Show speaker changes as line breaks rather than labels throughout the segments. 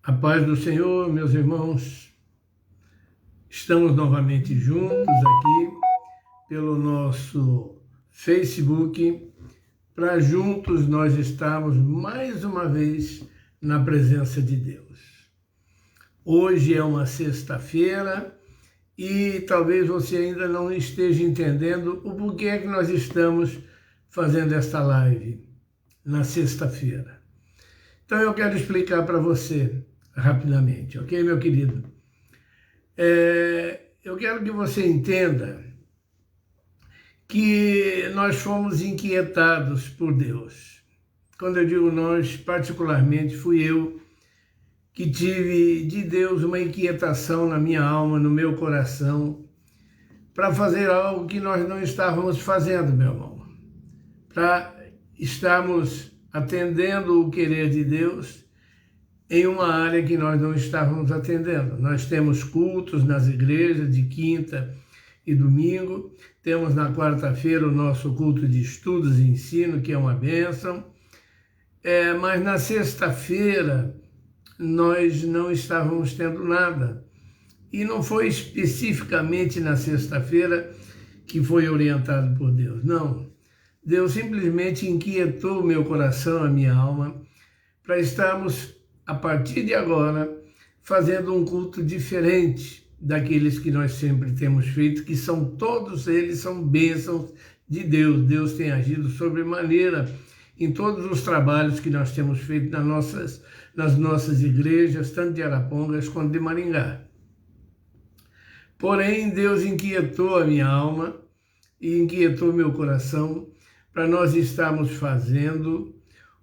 A paz do Senhor, meus irmãos, estamos novamente juntos aqui pelo nosso Facebook, para juntos nós estarmos mais uma vez na presença de Deus. Hoje é uma sexta-feira e talvez você ainda não esteja entendendo o porquê é que nós estamos fazendo esta live na sexta-feira. Então eu quero explicar para você rapidamente, ok, meu querido? Eu quero que você entenda que nós fomos inquietados por Deus. Quando eu digo nós, particularmente, fui eu que tive de Deus uma inquietação na minha alma, no meu coração, para fazer algo que nós não estávamos fazendo, meu irmão. Para estarmos atendendo o querer de Deus em uma área que nós não estávamos atendendo. Nós temos cultos nas igrejas de quinta e domingo, temos na quarta-feira o nosso culto de estudos e ensino, que é uma bênção, mas na sexta-feira nós não estávamos tendo nada. E não foi especificamente na sexta-feira que foi orientado por Deus, não. Deus simplesmente inquietou o meu coração, a minha alma, para estarmos, a partir de agora, fazendo um culto diferente daqueles que nós sempre temos feito, que todos eles são bênçãos de Deus. Deus tem agido sobremaneira em todos os trabalhos que nós temos feito nas nossas igrejas, tanto de Arapongas quanto de Maringá. Porém, Deus inquietou a minha alma e inquietou meu coração para nós estarmos fazendo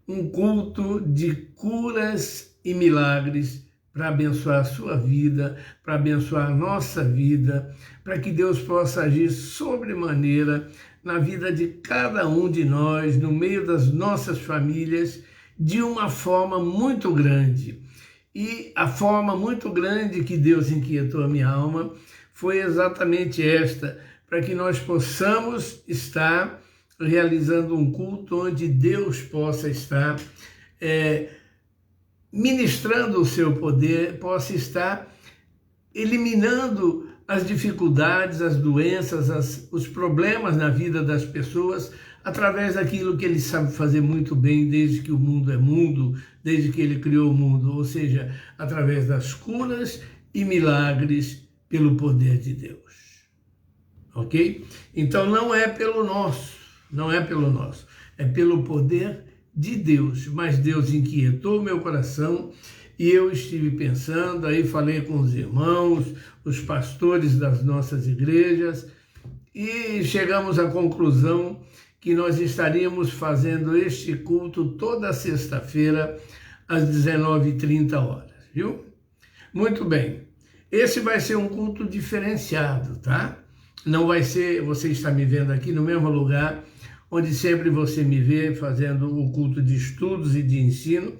um culto de curas e milagres para abençoar a sua vida, para abençoar a nossa vida, para que Deus possa agir sobremaneira na vida de cada um de nós, no meio das nossas famílias, de uma forma muito grande. E a forma muito grande que Deus inquietou a minha alma foi exatamente esta, para que nós possamos estar realizando um culto onde Deus possa estar ministrando o seu poder, possa estar eliminando as dificuldades, as doenças, os problemas na vida das pessoas, através daquilo que ele sabe fazer muito bem desde que o mundo é mundo, desde que ele criou o mundo, ou seja, através das curas e milagres pelo poder de Deus. Ok? Então não é pelo nosso, é pelo poder de Deus, mas Deus inquietou meu coração e eu estive pensando, aí falei com os irmãos, os pastores das nossas igrejas e chegamos à conclusão que nós estaríamos fazendo este culto toda sexta-feira às 19h30, viu? Muito bem, esse vai ser um culto diferenciado, tá? Não vai ser, você está me vendo aqui no mesmo lugar onde sempre você me vê fazendo o culto de estudos e de ensino,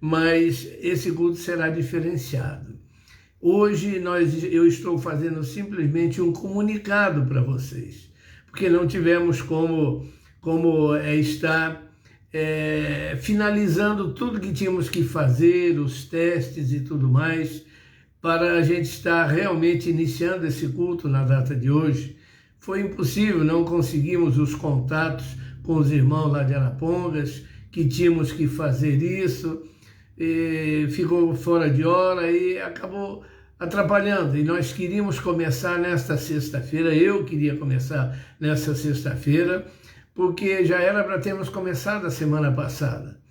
mas esse culto será diferenciado. Hoje eu estou fazendo simplesmente um comunicado para vocês, porque não tivemos como estar finalizando tudo que tínhamos que fazer, os testes e tudo mais, para a gente estar realmente iniciando esse culto na data de hoje. Foi impossível, não conseguimos os contatos com os irmãos lá de Arapongas, que tínhamos que fazer isso, ficou fora de hora e acabou atrapalhando. E nós queríamos começar nesta sexta-feira, eu queria começar nesta sexta-feira, porque já era para termos começado a semana passada.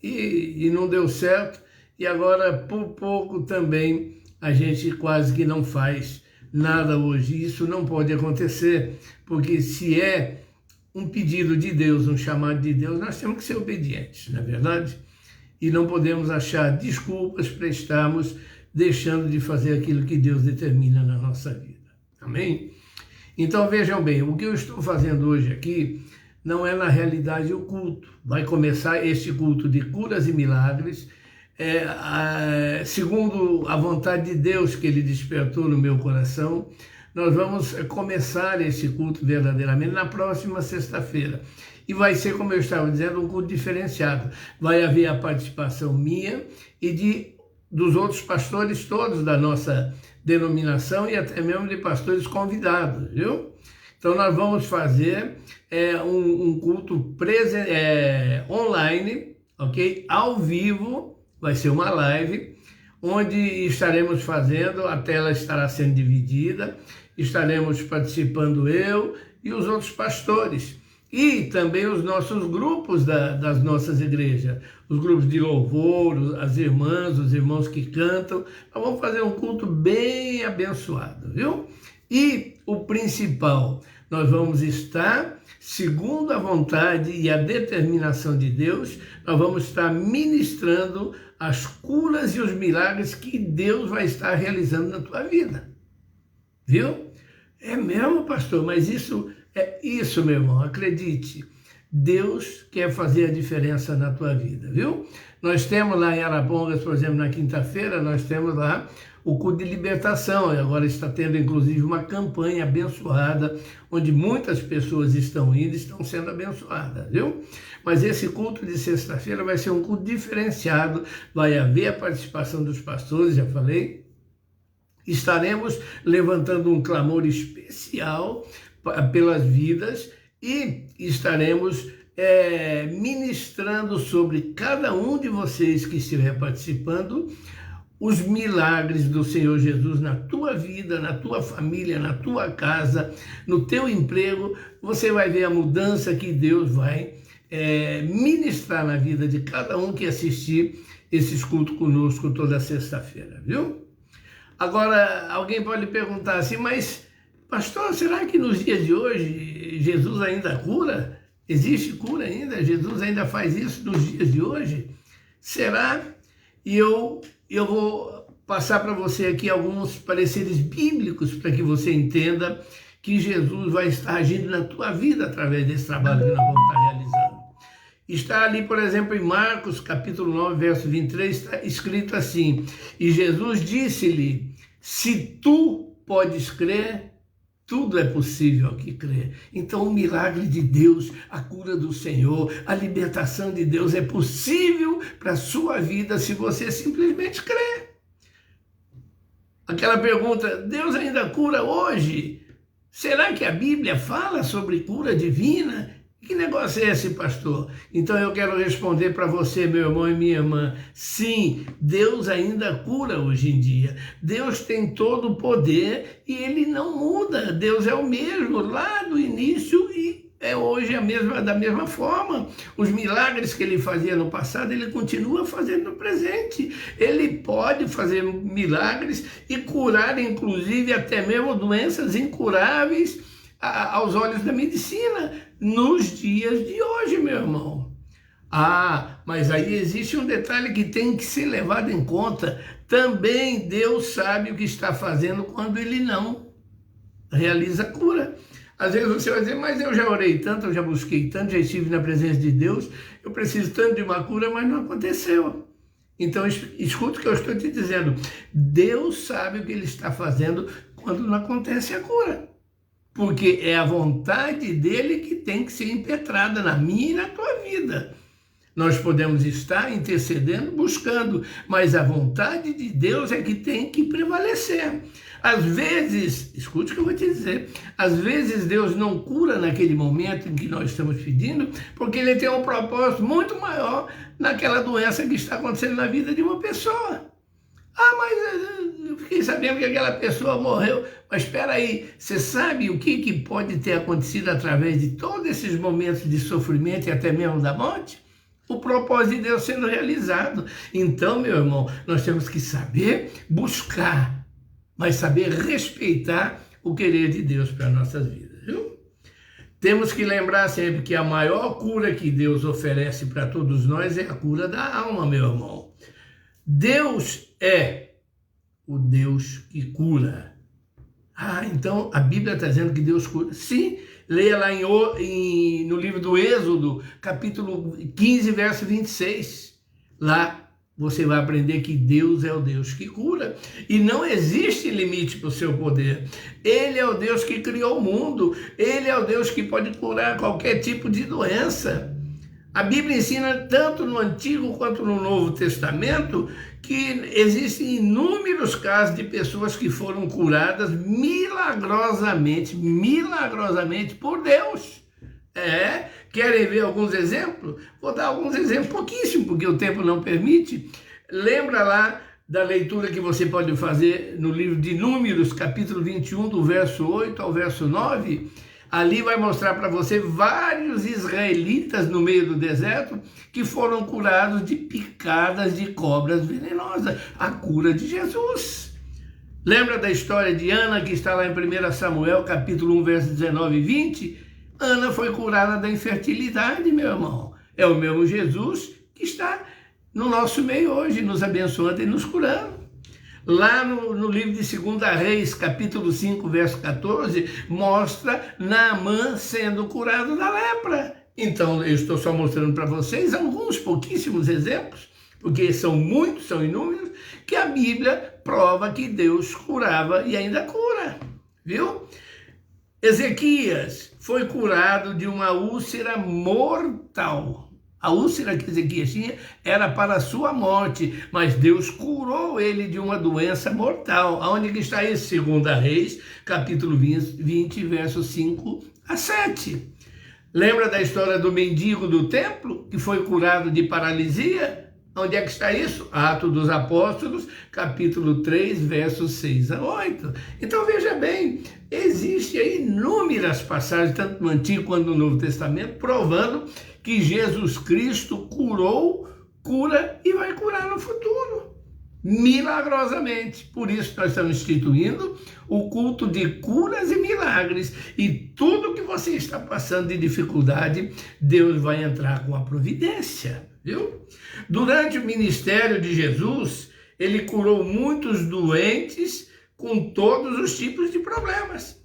E não deu certo, e agora por pouco também a gente quase que não faz nada hoje. Isso não pode acontecer, porque se é um pedido de Deus, um chamado de Deus, nós temos que ser obedientes, não é verdade? E não podemos achar desculpas para estarmos deixando de fazer aquilo que Deus determina na nossa vida. Amém? Então vejam bem, o que eu estou fazendo hoje aqui não é na realidade o culto. Vai começar este culto de curas e milagres, segundo a vontade de Deus que Ele despertou no meu coração. Nós vamos começar esse culto verdadeiramente na próxima sexta-feira. E vai ser, como eu estava dizendo, um culto diferenciado. Vai haver a participação minha e de dos outros pastores todos da nossa denominação e até mesmo de pastores convidados, viu? Então nós vamos fazer um culto online, ok? Ao vivo, vai ser uma live, onde estaremos fazendo, a tela estará sendo dividida, estaremos participando eu e os outros pastores. E também os nossos grupos das nossas igrejas, os grupos de louvor, as irmãs, os irmãos que cantam. Nós vamos fazer um culto bem abençoado, viu? E o principal, nós vamos estar, segundo a vontade e a determinação de Deus, nós vamos estar ministrando as curas e os milagres que Deus vai estar realizando na tua vida, viu? É mesmo, pastor, mas isso... É isso, meu irmão, acredite, Deus quer fazer a diferença na tua vida, viu? Nós temos lá em Arapongas, por exemplo, na quinta-feira, nós temos lá o culto de libertação, e agora está tendo inclusive uma campanha abençoada, onde muitas pessoas estão indo e estão sendo abençoadas, viu? Mas esse culto de sexta-feira vai ser um culto diferenciado, vai haver a participação dos pastores, já falei, estaremos levantando um clamor especial pelas vidas e estaremos ministrando sobre cada um de vocês que estiver participando os milagres do Senhor Jesus na tua vida, na tua família, na tua casa, no teu emprego. Você vai ver a mudança que Deus vai ministrar na vida de cada um que assistir esses cultos conosco toda sexta-feira, viu? Agora, alguém pode perguntar assim, mas pastor, será que nos dias de hoje Jesus ainda cura? Existe cura ainda? Jesus ainda faz isso nos dias de hoje? Será? E eu vou passar para você aqui alguns pareceres bíblicos para que você entenda que Jesus vai estar agindo na tua vida através desse trabalho que nós vamos estar realizando. Está ali, por exemplo, em Marcos, capítulo 9, verso 23, está escrito assim, e Jesus disse-lhe, se tu podes crer, tudo é possível ao que crê. Então o milagre de Deus, a cura do Senhor, a libertação de Deus é possível para a sua vida se você simplesmente crer. Aquela pergunta, Deus ainda cura hoje? Será que a Bíblia fala sobre cura divina? Que negócio é esse, pastor? Então eu quero responder para você, meu irmão e minha irmã. Sim, Deus ainda cura hoje em dia. Deus tem todo o poder e Ele não muda. Deus é o mesmo lá do início e é hoje da mesma forma. Os milagres que Ele fazia no passado, Ele continua fazendo no presente. Ele pode fazer milagres e curar, inclusive, até mesmo doenças incuráveis aos olhos da medicina, nos dias de hoje, meu irmão. Ah, mas aí existe um detalhe que tem que ser levado em conta. Também Deus sabe o que está fazendo quando Ele não realiza a cura. Às vezes você vai dizer, mas eu já orei tanto, eu já busquei tanto, já estive na presença de Deus, eu preciso tanto de uma cura, mas não aconteceu. Então, escuta o que eu estou te dizendo. Deus sabe o que Ele está fazendo quando não acontece a cura. Porque é a vontade dele que tem que ser impetrada na minha e na tua vida. Nós podemos estar intercedendo, buscando, mas a vontade de Deus é que tem que prevalecer. Às vezes, escute o que eu vou te dizer, às vezes Deus não cura naquele momento em que nós estamos pedindo, porque Ele tem um propósito muito maior naquela doença que está acontecendo na vida de uma pessoa. Ah, mas eu fiquei sabendo que aquela pessoa morreu. Mas espera aí, você sabe o que pode ter acontecido através de todos esses momentos de sofrimento e até mesmo da morte? O propósito de Deus sendo realizado. Então, meu irmão, nós temos que saber buscar, mas saber respeitar o querer de Deus para as nossas vidas, viu? Temos que lembrar sempre que a maior cura que Deus oferece para todos nós é a cura da alma, meu irmão. Deus é o Deus que cura. Ah, então a Bíblia está dizendo que Deus cura. Sim, leia lá no livro do Êxodo, capítulo 15, verso 26. Lá você vai aprender que Deus é o Deus que cura. E não existe limite para o seu poder. Ele é o Deus que criou o mundo. Ele é o Deus que pode curar qualquer tipo de doença. A Bíblia ensina, tanto no Antigo quanto no Novo Testamento, que existem inúmeros casos de pessoas que foram curadas milagrosamente por Deus. Querem ver alguns exemplos? Vou dar alguns exemplos, pouquíssimo, porque o tempo não permite. Lembra lá da leitura que você pode fazer no livro de Números, capítulo 21, do verso 8 ao verso 9? Ali vai mostrar para você vários israelitas no meio do deserto que foram curados de picadas de cobras venenosas. A cura de Jesus. Lembra da história de Ana, que está lá em 1 Samuel, capítulo 1, verso 19 e 20? Ana foi curada da infertilidade, meu irmão. É o mesmo Jesus que está no nosso meio hoje, nos abençoando e nos curando. Lá no livro de 2 Reis, capítulo 5, verso 14, mostra Naamã sendo curado da lepra. Então, eu estou só mostrando para vocês alguns pouquíssimos exemplos, porque são muitos, são inúmeros, que a Bíblia prova que Deus curava e ainda cura, viu? Ezequias foi curado de uma úlcera mortal. A úlcera que Ezequias tinha era para a sua morte, mas Deus curou ele de uma doença mortal. Aonde que está isso? 2 Reis, capítulo 20, versos 5 a 7. Lembra da história do mendigo do templo, que foi curado de paralisia? Onde é que está isso? Atos dos Apóstolos, capítulo 3, versos 6 a 8. Então veja bem, existem inúmeras passagens, tanto no Antigo quanto no Novo Testamento, provando que Jesus Cristo curou, cura e vai curar no futuro, milagrosamente. Por isso nós estamos instituindo o culto de curas e milagres. E tudo que você está passando de dificuldade, Deus vai entrar com a providência, viu? Durante o ministério de Jesus, ele curou muitos doentes com todos os tipos de problemas.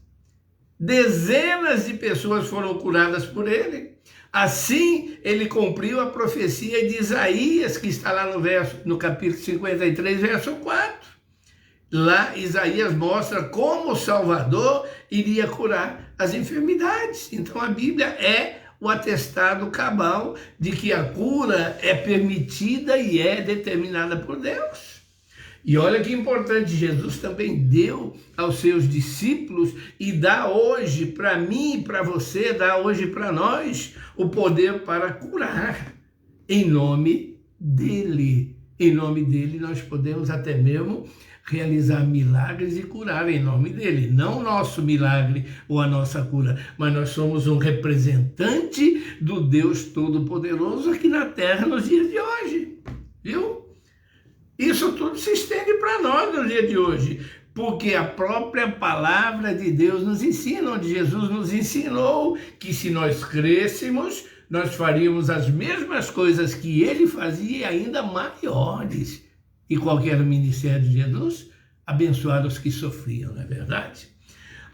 Dezenas de pessoas foram curadas por ele. Assim, ele cumpriu a profecia de Isaías, que está lá no capítulo 53, verso 4. Lá, Isaías mostra como o Salvador iria curar as enfermidades. Então, a Bíblia é o atestado cabal de que a cura é permitida e é determinada por Deus. E olha que importante, Jesus também deu aos seus discípulos e dá hoje para mim e para você, dá hoje para nós o poder para curar em nome dele. Em nome dele nós podemos até mesmo realizar milagres e curar em nome dele. Não o nosso milagre ou a nossa cura, mas nós somos um representante do Deus Todo-Poderoso aqui na terra nos dias de hoje, viu? Isso tudo se estende para nós no dia de hoje, porque a própria palavra de Deus nos ensina, onde Jesus nos ensinou que se nós crêssemos, nós faríamos as mesmas coisas que ele fazia e ainda maiores. E qual que era o ministério de Jesus? Abençoar os que sofriam, não é verdade?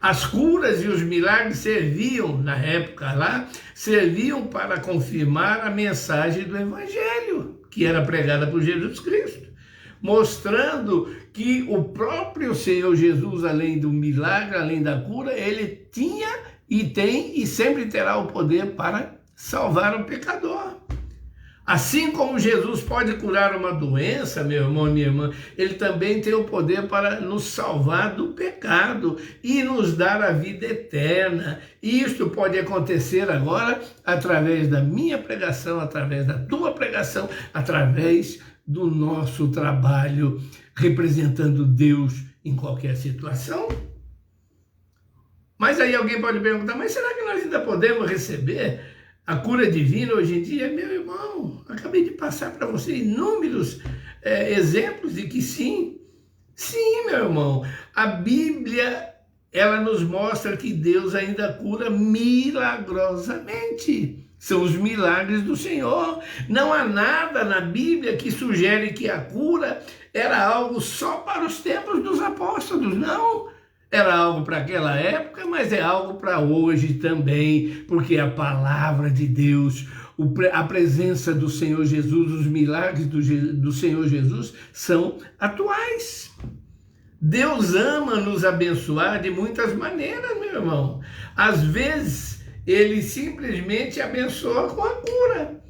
As curas e os milagres serviam, na época lá, serviam para confirmar a mensagem do Evangelho, que era pregada por Jesus Cristo, mostrando que o próprio Senhor Jesus, além do milagre, além da cura, ele tinha e tem e sempre terá o poder para salvar o pecador. Assim como Jesus pode curar uma doença, meu irmão e minha irmã, ele também tem o poder para nos salvar do pecado e nos dar a vida eterna. E isto pode acontecer agora através da minha pregação, através da tua pregação, através do nosso trabalho representando Deus em qualquer situação. Mas aí alguém pode perguntar, mas será que nós ainda podemos receber a cura divina hoje em dia? Meu irmão, acabei de passar para você inúmeros exemplos de que sim. Sim, meu irmão, a Bíblia, ela nos mostra que Deus ainda cura milagrosamente. São os milagres do Senhor. Não há nada na Bíblia que sugere que a cura era algo só para os tempos dos apóstolos, não. Era algo para aquela época, mas é algo para hoje também, porque a palavra de Deus, a presença do Senhor Jesus, os milagres do Senhor Jesus são atuais. Deus ama nos abençoar de muitas maneiras, meu irmão. Às vezes, ele simplesmente abençoa com a cura.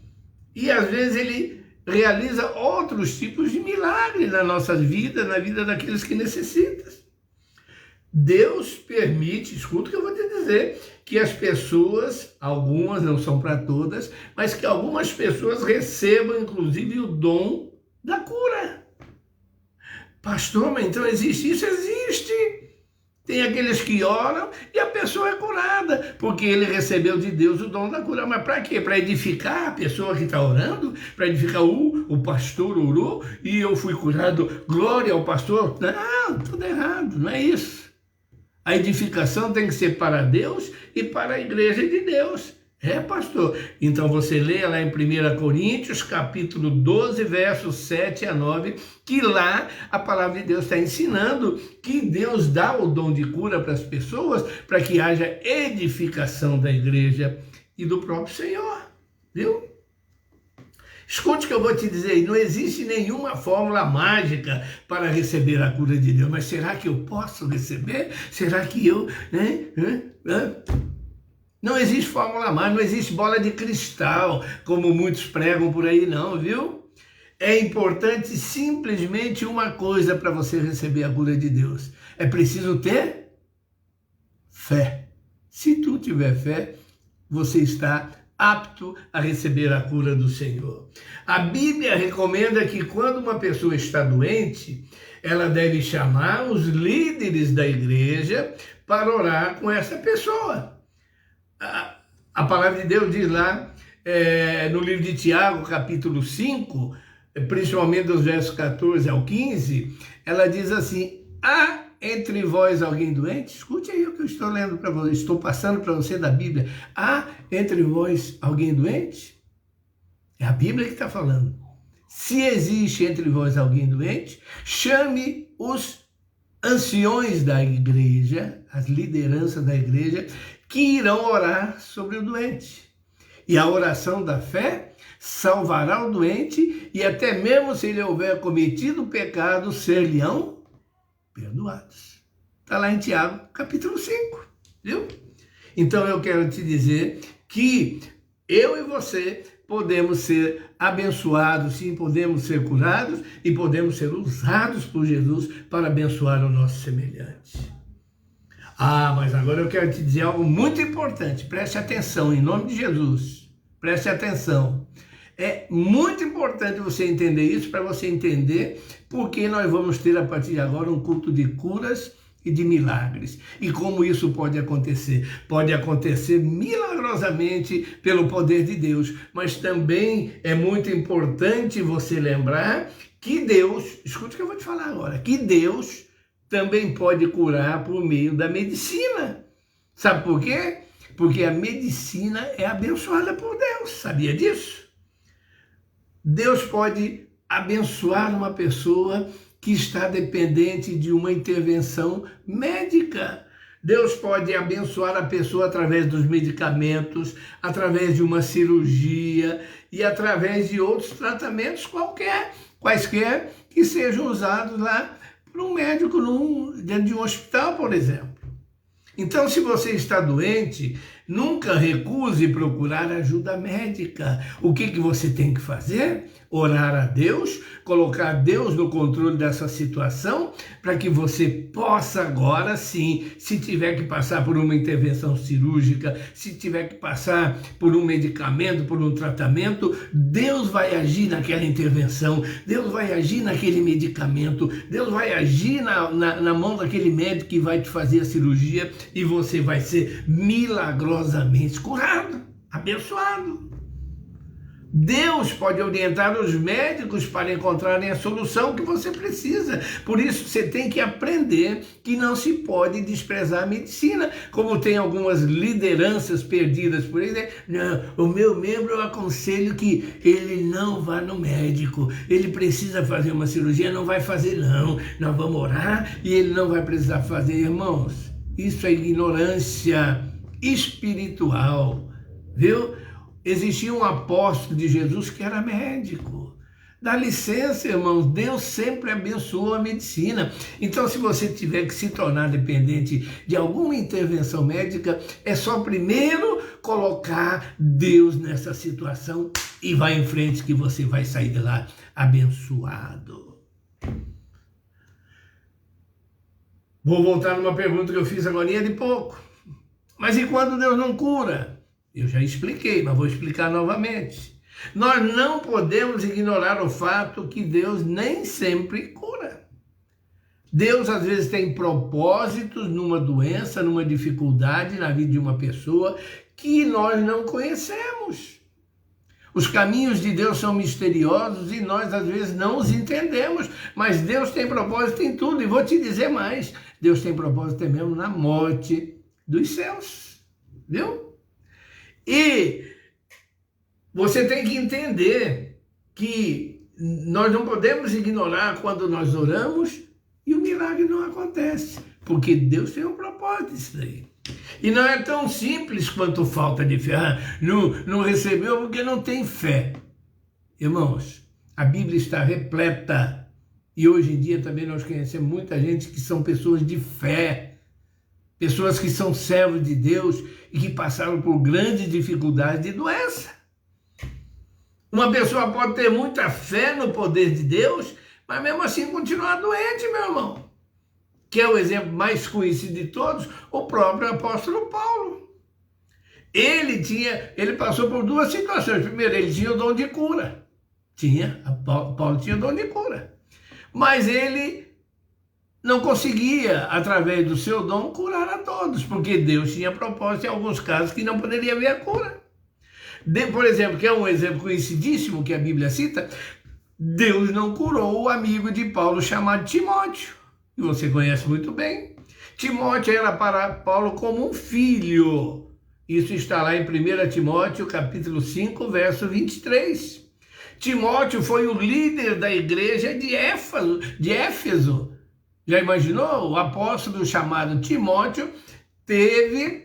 E às vezes ele realiza outros tipos de milagres na nossa vida, na vida daqueles que necessitam. Deus permite, escuta o que eu vou te dizer, que as pessoas, algumas, não são para todas, mas que algumas pessoas recebam, inclusive, o dom da cura. Pastor, mas então existe isso? Existe. Tem aqueles que oram e a pessoa é curada, porque ele recebeu de Deus o dom da cura. Mas para quê? Para edificar a pessoa que está orando? Para edificar o pastor orou e eu fui curado, glória ao pastor? Não, tudo errado, não é isso. A edificação tem que ser para Deus e para a igreja de Deus. É, pastor. Então você lê lá em 1 Coríntios, capítulo 12, versos 7 a 9, que lá a palavra de Deus está ensinando que Deus dá o dom de cura para as pessoas, para que haja edificação da igreja e do próprio Senhor. Viu? Escute o que eu vou te dizer, não existe nenhuma fórmula mágica para receber a cura de Deus, mas será que eu posso receber? Será que eu... Não existe fórmula mágica, não existe bola de cristal, como muitos pregam por aí não, viu? É importante simplesmente uma coisa para você receber a cura de Deus. É preciso ter fé. Se tu tiver fé, você está apto a receber a cura do Senhor. A Bíblia recomenda que quando uma pessoa está doente, ela deve chamar os líderes da igreja para orar com essa pessoa. A palavra de Deus diz lá, no livro de Tiago, capítulo 5, principalmente dos versos 14 ao 15, ela diz assim: há entre vós alguém doente? Escute aí o que eu estou lendo para você, estou passando para você da Bíblia. Há entre vós alguém doente? É a Bíblia que está falando. Se existe entre vós alguém doente, chame os anciões da igreja, as lideranças da igreja, que irão orar sobre o doente. E a oração da fé salvará o doente, e até mesmo se ele houver cometido pecado, ser-lhe-ão perdoados. Está lá em Tiago, capítulo 5, viu? Então eu quero te dizer que eu e você podemos ser abençoados, sim, podemos ser curados e podemos ser usados por Jesus para abençoar o nosso semelhante. Mas agora eu quero te dizer algo muito importante, preste atenção, em nome de Jesus, preste atenção. É muito importante você entender isso, para você entender porque nós vamos ter a partir de agora um culto de curas e de milagres. E como isso pode acontecer? Pode acontecer milagrosamente pelo poder de Deus, mas também é muito importante você lembrar que Deus, escute o que eu vou te falar agora, que Deus também pode curar por meio da medicina. Sabe por quê? Porque a medicina é abençoada por Deus, sabia disso? Deus pode abençoar uma pessoa que está dependente de uma intervenção médica. Deus pode abençoar a pessoa através dos medicamentos, através de uma cirurgia e através de outros tratamentos quaisquer que sejam usados lá por um médico dentro de um hospital, por exemplo. Então, se você está doente, nunca recuse procurar ajuda médica. O que você tem que fazer? Orar a Deus, colocar Deus no controle dessa situação, para que você possa agora sim, se tiver que passar por uma intervenção cirúrgica, se tiver que passar por um medicamento, por um tratamento, Deus vai agir naquela intervenção, Deus vai agir naquele medicamento, Deus vai agir na mão daquele médico que vai te fazer a cirurgia e você vai ser milagrosamente curado, abençoado. Deus pode orientar os médicos para encontrarem a solução que você precisa. Por isso, você tem que aprender que não se pode desprezar a medicina, como tem algumas lideranças perdidas por aí, né? Não, o meu membro, eu aconselho que ele não vá no médico. Ele precisa fazer uma cirurgia, não vai fazer não. Nós vamos orar e ele não vai precisar fazer. Irmãos, isso é ignorância espiritual, viu? Existia um apóstolo de Jesus que era médico. Dá licença, irmãos, Deus sempre abençoou a medicina. Então, se você tiver que se tornar dependente de alguma intervenção médica, é só primeiro colocar Deus nessa situação e vai em frente que você vai sair de lá abençoado. Vou voltar numa pergunta que eu fiz agora de pouco. Mas e quando Deus não cura? Eu já expliquei, mas vou explicar novamente. Nós não podemos ignorar o fato que Deus nem sempre cura. Deus às vezes tem propósitos numa doença, numa dificuldade na vida de uma pessoa que nós não conhecemos. Os caminhos de Deus são misteriosos e nós às vezes não os entendemos, mas Deus tem propósito em tudo. E vou te dizer mais, Deus tem propósito até mesmo na morte dos céus, viu? E você tem que entender que nós não podemos ignorar quando nós oramos e o milagre não acontece, porque Deus tem um propósito nisso daí. E não é tão simples quanto falta de fé. Não recebeu porque não tem fé. Irmãos, a Bíblia está repleta. E hoje em dia também nós conhecemos muita gente que são pessoas de fé. Pessoas que são servos de Deus e que passaram por grandes dificuldades de doença. Uma pessoa pode ter muita fé no poder de Deus, mas mesmo assim continuar doente, meu irmão. Que é o exemplo mais conhecido de todos, o próprio apóstolo Paulo. Ele passou por duas situações. Primeiro, ele tinha o dom de cura. Paulo tinha o dom de cura. Mas ele não conseguia, através do seu dom, curar a todos, porque Deus tinha propósito em alguns casos que não poderia haver a cura. Por exemplo, que é um exemplo conhecidíssimo que a Bíblia cita, Deus não curou o amigo de Paulo chamado Timóteo. E você conhece muito bem. Timóteo era para Paulo como um filho. Isso está lá em 1 Timóteo, capítulo 5, verso 23. Timóteo foi o líder da igreja de Éfeso. Já imaginou? O apóstolo chamado Timóteo teve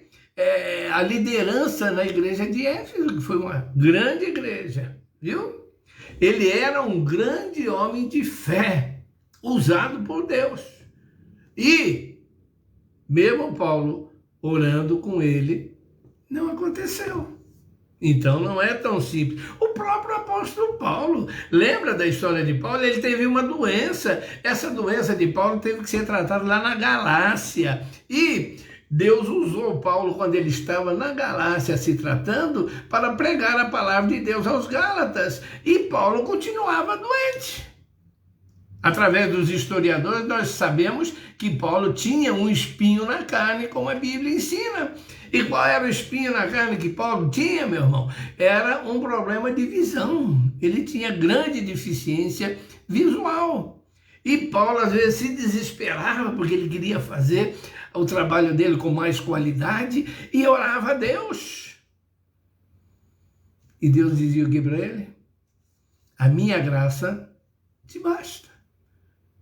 a liderança na igreja de Éfeso, que foi uma grande igreja, viu? Ele era um grande homem de fé, usado por Deus. E, mesmo Paulo orando com ele, não aconteceu. Então não é tão simples. O próprio apóstolo Paulo, lembra da história de Paulo? Ele teve uma doença. Essa doença de Paulo teve que ser tratada lá na Galácia. E Deus usou Paulo quando ele estava na Galácia se tratando para pregar a palavra de Deus aos Gálatas. E Paulo continuava doente. Através dos historiadores, nós sabemos que Paulo tinha um espinho na carne, como a Bíblia ensina. E qual era o espinho na carne que Paulo tinha, meu irmão? Era um problema de visão. Ele tinha grande deficiência visual. E Paulo, às vezes, se desesperava porque ele queria fazer o trabalho dele com mais qualidade e orava a Deus. E Deus dizia o que para ele? A minha graça te basta.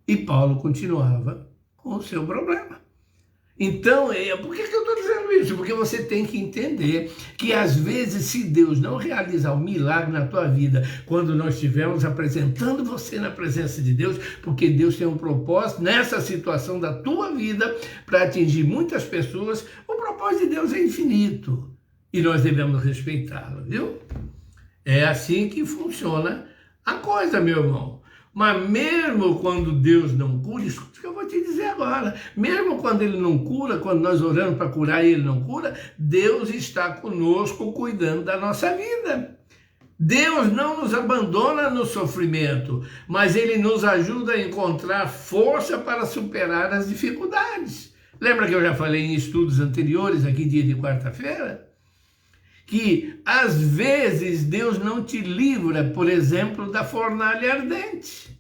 E Paulo continuava com o seu problema. Então, por que eu estou dizendo isso? Porque você tem que entender que às vezes, se Deus não realizar um milagre na tua vida, quando nós estivermos apresentando você na presença de Deus, porque Deus tem um propósito nessa situação da tua vida para atingir muitas pessoas, o propósito de Deus é infinito e nós devemos respeitá-lo, viu? É assim que funciona a coisa, meu irmão. Mas mesmo quando Deus não cura, escuta o que eu vou te dizer agora, mesmo quando Ele não cura, quando nós oramos para curar e Ele não cura, Deus está conosco cuidando da nossa vida. Deus não nos abandona no sofrimento, mas Ele nos ajuda a encontrar força para superar as dificuldades. Lembra que eu já falei em estudos anteriores, aqui dia de quarta-feira? Que às vezes Deus não te livra, por exemplo, da fornalha ardente,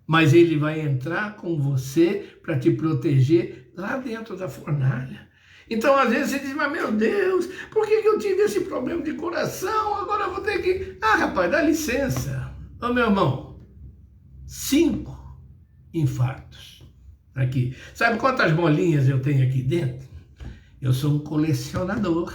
mas Ele vai entrar com você para te proteger lá dentro da fornalha. Então, às vezes você diz, mas meu Deus, por que eu tive esse problema de coração? Agora eu vou ter que... Ah, rapaz, dá licença. Ô, meu irmão, 5 infartos aqui. Sabe quantas bolinhas eu tenho aqui dentro? Eu sou um colecionador.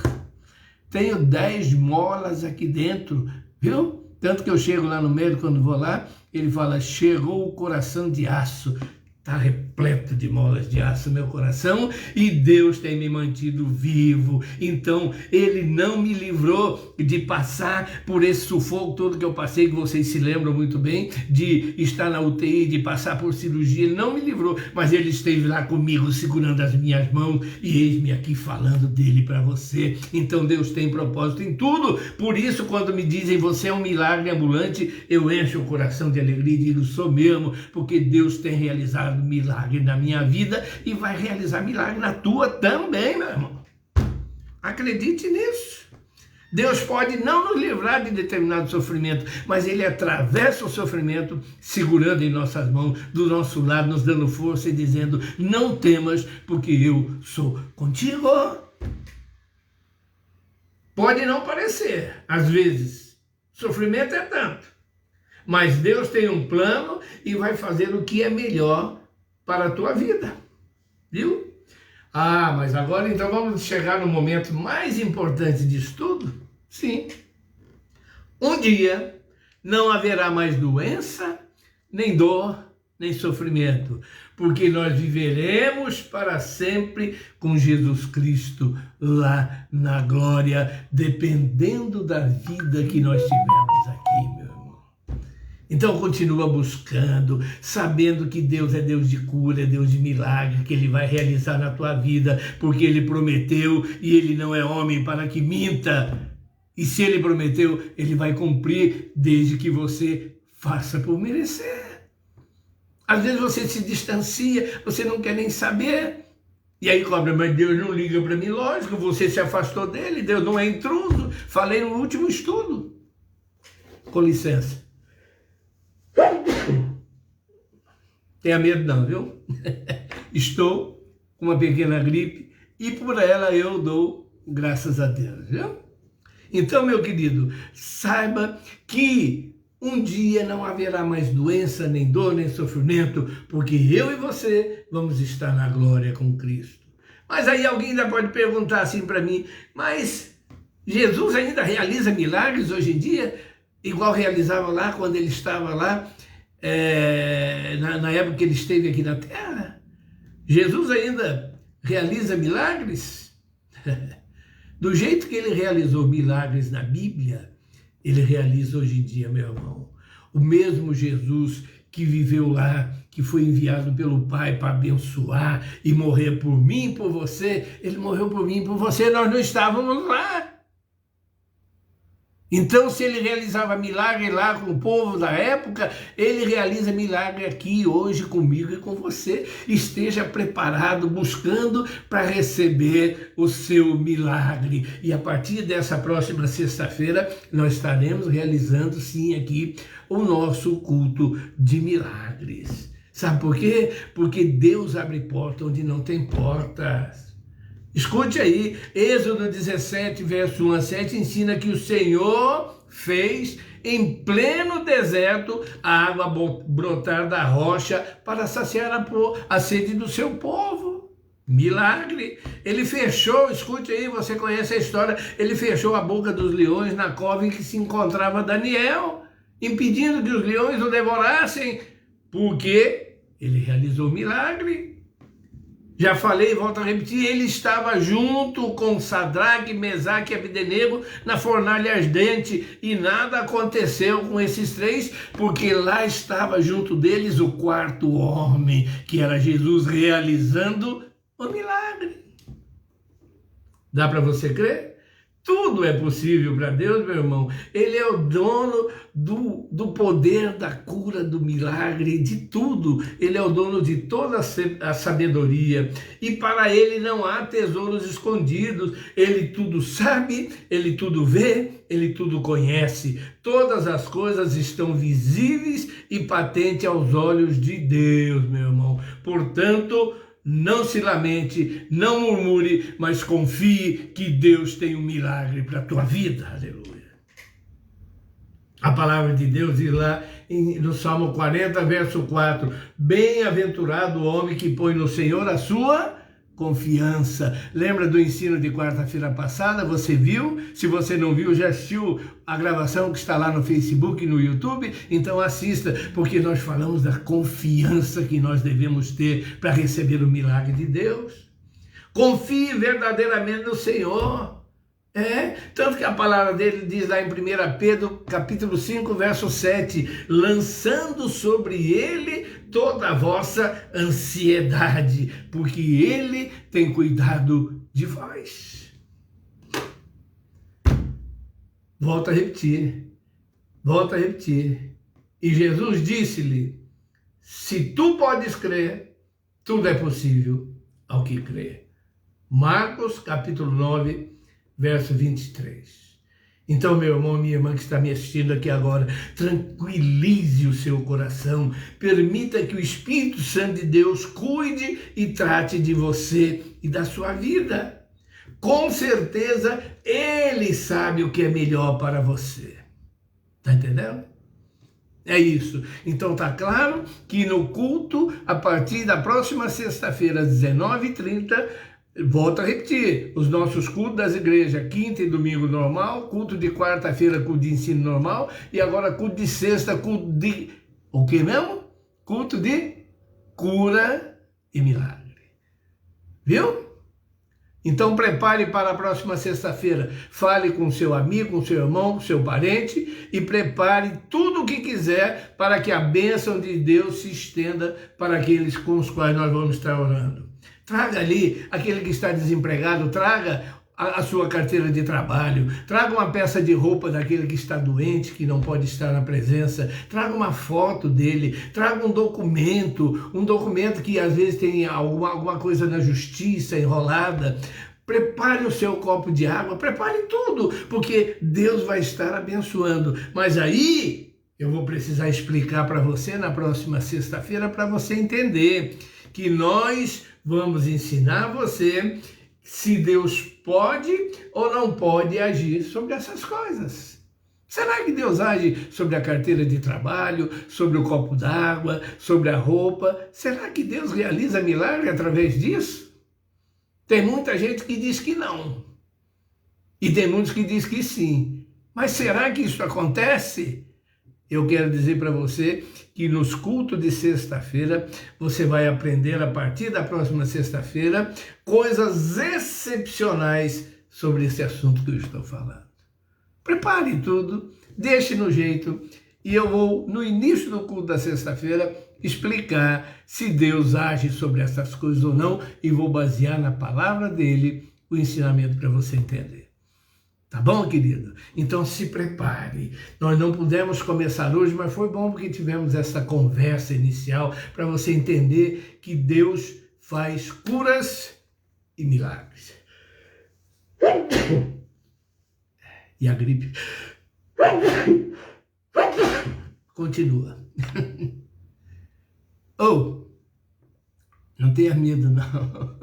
Tenho 10 molas aqui dentro, viu? Tanto que eu chego lá no médico, quando vou lá, ele fala, chegou o coração de aço. Está repleto de molas de aço meu coração e Deus tem me mantido vivo. Então, Ele não me livrou de passar por esse sufoco todo que eu passei, que vocês se lembram muito bem, de estar na UTI, de passar por cirurgia. Ele não me livrou, mas Ele esteve lá comigo, segurando as minhas mãos e eis-me aqui falando dele para você. Então, Deus tem propósito em tudo. Por isso, quando me dizem, você é um milagre ambulante, eu encho o coração de alegria e digo, sou mesmo, porque Deus tem realizado milagre na minha vida e vai realizar milagre na tua também, meu irmão. Acredite nisso. Deus pode não nos livrar de determinado sofrimento, mas Ele atravessa o sofrimento segurando em nossas mãos, do nosso lado, nos dando força e dizendo, não temas, porque eu sou contigo. Pode não parecer, às vezes, sofrimento é tanto, mas Deus tem um plano e vai fazer o que é melhor para a tua vida, viu? Ah, mas agora então vamos chegar no momento mais importante disso tudo? Sim. Um dia não haverá mais doença, nem dor, nem sofrimento, porque nós viveremos para sempre com Jesus Cristo lá na glória, dependendo da vida que nós tivermos aqui, meu irmão. Então continua buscando, sabendo que Deus é Deus de cura, é Deus de milagre, que Ele vai realizar na tua vida, porque Ele prometeu e Ele não é homem para que minta. E se Ele prometeu, Ele vai cumprir, desde que você faça por merecer. Às vezes você se distancia, você não quer nem saber. E aí cobra, mas Deus não liga para mim. Lógico, você se afastou dele, Deus não é intruso. Falei no último estudo. Com licença. Tenha medo não, viu? Estou com uma pequena gripe e por ela eu dou graças a Deus, viu? Então, meu querido, saiba que um dia não haverá mais doença, nem dor, nem sofrimento, porque eu e você vamos estar na glória com Cristo. Mas aí alguém ainda pode perguntar assim para mim, mas Jesus ainda realiza milagres hoje em dia, igual realizava lá quando ele estava lá, na época que ele esteve aqui na Terra? Jesus ainda realiza milagres? Do jeito que ele realizou milagres na Bíblia, ele realiza hoje em dia, meu irmão. O mesmo Jesus que viveu lá, que foi enviado pelo Pai para abençoar e morrer por mim e por você, ele morreu por mim e por você, nós não estávamos lá. Então, se ele realizava milagre lá com o povo da época, ele realiza milagre aqui, hoje, comigo e com você. Esteja preparado, buscando para receber o seu milagre. E a partir dessa próxima sexta-feira, nós estaremos realizando, sim, aqui o nosso culto de milagres. Sabe por quê? Porque Deus abre porta onde não tem portas. Escute aí, Êxodo 17, verso 1 a 7, ensina que o Senhor fez em pleno deserto a água brotar da rocha para saciar a sede do seu povo. Milagre. Ele fechou, escute aí, você conhece a história, ele fechou a boca dos leões na cova em que se encontrava Daniel, impedindo que os leões o devorassem, porque ele realizou milagre. Já falei, volto a repetir, ele estava junto com Sadraque, Mesaque e Abdenego na fornalha ardente e nada aconteceu com esses três, porque lá estava junto deles o quarto homem, que era Jesus realizando o milagre. Dá para você crer? Tudo é possível para Deus, meu irmão. Ele é o dono do poder, da cura, do milagre, de tudo. Ele é o dono de toda a sabedoria. E para ele não há tesouros escondidos. Ele tudo sabe, ele tudo vê, ele tudo conhece. Todas as coisas estão visíveis e patentes aos olhos de Deus, meu irmão. Portanto, não se lamente, não murmure, mas confie que Deus tem um milagre para a tua vida. Aleluia. A palavra de Deus diz lá no Salmo 40, verso 4, bem-aventurado o homem que põe no Senhor a sua confiança. Lembra do ensino de quarta-feira passada? Você viu? Se você não viu, já assistiu a gravação que está lá no Facebook e no YouTube? Então assista, porque nós falamos da confiança que nós devemos ter para receber o milagre de Deus. Confie verdadeiramente no Senhor. Tanto que a palavra dele diz lá em 1 Pedro, capítulo 5, verso 7, lançando sobre ele toda a vossa ansiedade, porque ele tem cuidado de vós. Volto a repetir. E Jesus disse-lhe, se tu podes crer, tudo é possível ao que crê. Marcos, capítulo 9, verso 23. Então, meu irmão, minha irmã que está me assistindo aqui agora, tranquilize o seu coração, permita que o Espírito Santo de Deus cuide e trate de você e da sua vida. Com certeza, Ele sabe o que é melhor para você. Está entendendo? É isso. Então tá claro que no culto, a partir da próxima sexta-feira, às 19h30, volto a repetir, os nossos cultos das igrejas, quinta e domingo normal, culto de quarta-feira, culto de ensino normal, e agora culto de sexta, culto de... o que mesmo? Culto de cura e milagre. Viu? Então prepare para a próxima sexta-feira, fale com seu amigo, com seu irmão, com seu parente e prepare tudo o que quiser para que a bênção de Deus se estenda para aqueles com os quais nós vamos estar orando. Traga ali, aquele que está desempregado, traga a sua carteira de trabalho, traga uma peça de roupa daquele que está doente, que não pode estar na presença, traga uma foto dele, traga um documento que às vezes tem alguma coisa na justiça enrolada. Prepare o seu copo de água, prepare tudo, porque Deus vai estar abençoando. Mas aí eu vou precisar explicar para você na próxima sexta-feira para você entender que nós vamos ensinar você se Deus pode ou não pode agir sobre essas coisas. Será que Deus age sobre a carteira de trabalho, sobre o copo d'água, sobre a roupa? Será que Deus realiza milagre através disso? Tem muita gente que diz que não. E tem muitos que dizem que sim. Mas será que isso acontece? Eu quero dizer para você que nos cultos de sexta-feira, você vai aprender a partir da próxima sexta-feira coisas excepcionais sobre esse assunto que eu estou falando. Prepare tudo, deixe no jeito e eu vou, no início do culto da sexta-feira, explicar se Deus age sobre essas coisas ou não e vou basear na palavra dele o ensinamento para você entender. Tá bom, querido? Então se prepare. Nós não pudemos começar hoje, mas foi bom porque tivemos essa conversa inicial para você entender que Deus faz curas e milagres. E a gripe continua. Não tenha medo, não.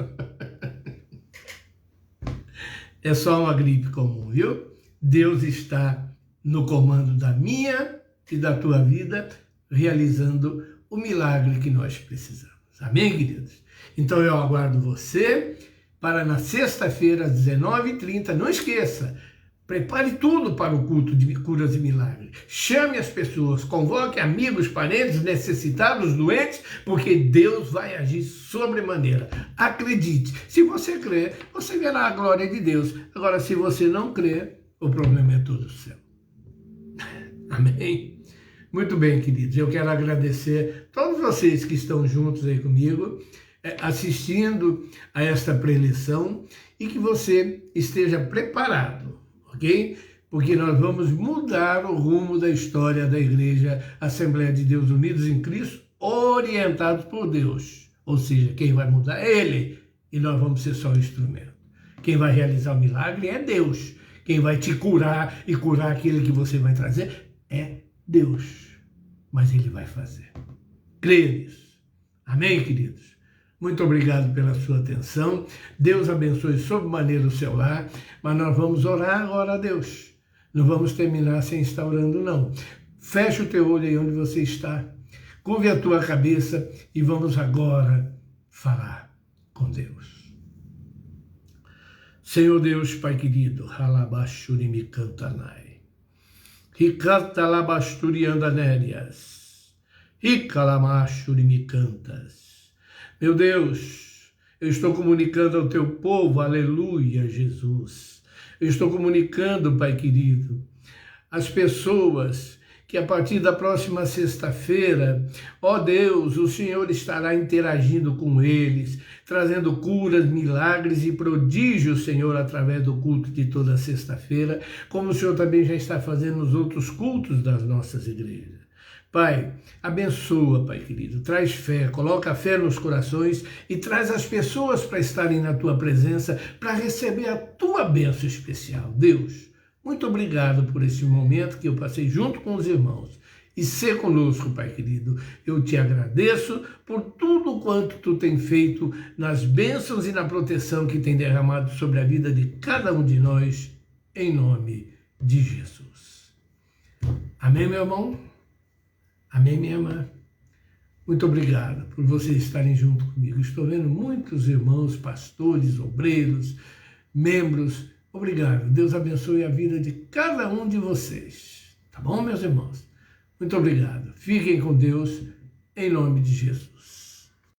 É só uma gripe comum, viu? Deus está no comando da minha e da tua vida, realizando o milagre que nós precisamos. Amém, queridos? Então eu aguardo você para na sexta-feira, às 19h30. Não esqueça, prepare tudo para o culto de curas e milagres. Chame as pessoas, convoque amigos, parentes, necessitados, doentes, porque Deus vai agir sobremaneira. Acredite, se você crer, você verá a glória de Deus. Agora, se você não crer, o problema é todo seu. Amém? Muito bem, queridos, eu quero agradecer a todos vocês que estão juntos aí comigo, assistindo a esta preleção e que você esteja preparado, ok? Porque nós vamos mudar o rumo da história da Igreja Assembleia de Deus Unidos em Cristo, orientados por Deus. Ou seja, quem vai mudar é Ele, e nós vamos ser só o instrumento. Quem vai realizar o milagre é Deus. Quem vai te curar e curar aquele que você vai trazer é Deus. Mas Ele vai fazer. Creia nisso. Amém, queridos? Muito obrigado pela sua atenção. Deus abençoe sobremaneira o seu lar. Mas nós vamos orar agora a Deus. Não vamos terminar sem estar orando, não. Feche o teu olho aí onde você está. Curve a tua cabeça e vamos agora falar com Deus. Senhor Deus, Pai querido, halabashurimikantanai, hikantalabasturiandanérias, hikalamashurimikantas. Meu Deus, eu estou comunicando ao teu povo, aleluia, Jesus. Eu estou comunicando, Pai querido, as pessoas que a partir da próxima sexta-feira, ó Deus, o Senhor estará interagindo com eles, trazendo curas, milagres e prodígios, Senhor, através do culto de toda sexta-feira, como o Senhor também já está fazendo nos outros cultos das nossas igrejas. Pai, abençoa, Pai querido, traz fé, coloca fé nos corações e traz as pessoas para estarem na Tua presença, para receber a Tua bênção especial. Deus, muito obrigado por esse momento que eu passei junto com os irmãos. E ser conosco, Pai querido. Eu te agradeço por tudo quanto Tu tem feito nas bênçãos e na proteção que tem derramado sobre a vida de cada um de nós, em nome de Jesus. Amém, meu irmão? Amém, minha irmã? Muito obrigado por vocês estarem junto comigo. Estou vendo muitos irmãos, pastores, obreiros, membros. Obrigado. Deus abençoe a vida de cada um de vocês. Tá bom, meus irmãos? Muito obrigado. Fiquem com Deus, em nome de Jesus.